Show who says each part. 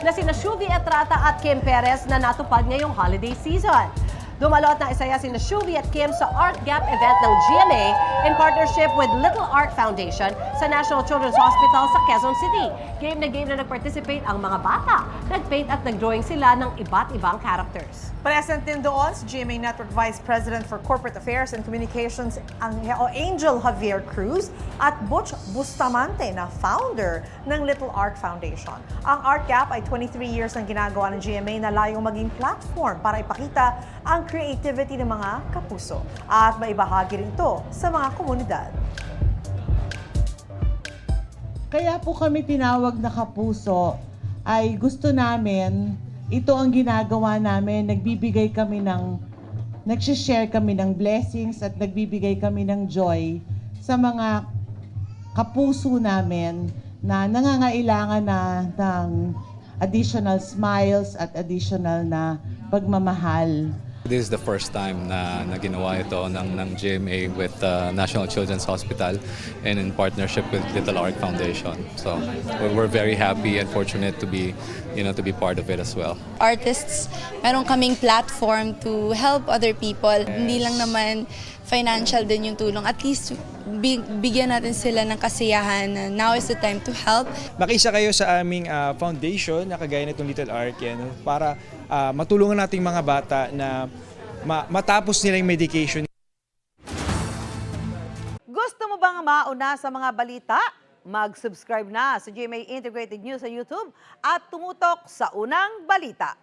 Speaker 1: na sina Shuvi Etrata at Kim Perez na natupad ngayong holiday season. Dumalot ng isaya sina Shuvi at Kim sa Art Gap event ng GMA in partnership with Little Art Foundation sa National Children's Hospital sa Quezon City. Game na nag-participate ang mga bata. Nag-paint at nag-drawing sila ng iba't ibang characters.
Speaker 2: Present din doon si GMA Network Vice President for Corporate Affairs and Communications Angel Javier Cruz at Butch Bustamante na founder ng Little Art Foundation. Ang Art Gap ay 23 years nang ginagawa ng GMA na layong maging platform para ipakita ang creativity ng mga kapuso at maibahagi rin ito sa mga komunidad.
Speaker 3: Kaya po kami tinawag na Kapuso ay gusto namin, ito ang ginagawa namin, nagsishare kami ng blessings at nagbibigay kami ng joy sa mga kapuso namin na nangangailangan na ng additional smiles at additional na pagmamahal.
Speaker 4: This is the first time na ginawa ito ng GMA with National Children's Hospital and in partnership with Little Art Foundation. So we're very happy and fortunate to be part of it as well.
Speaker 5: Artists, meron kaming platform to help other people. Hindi lang naman financial din yung tulong. At least bigyan natin sila ng kasiyahan na now is the time to help.
Speaker 6: Makisa kayo sa aming foundation na kagaya nitong Little Art yan, para matulungan nating mga bata na matapos nila yung medication.
Speaker 2: Gusto mo bang mauna sa mga balita? Mag-subscribe na sa GMA Integrated News sa YouTube at tumutok sa unang balita.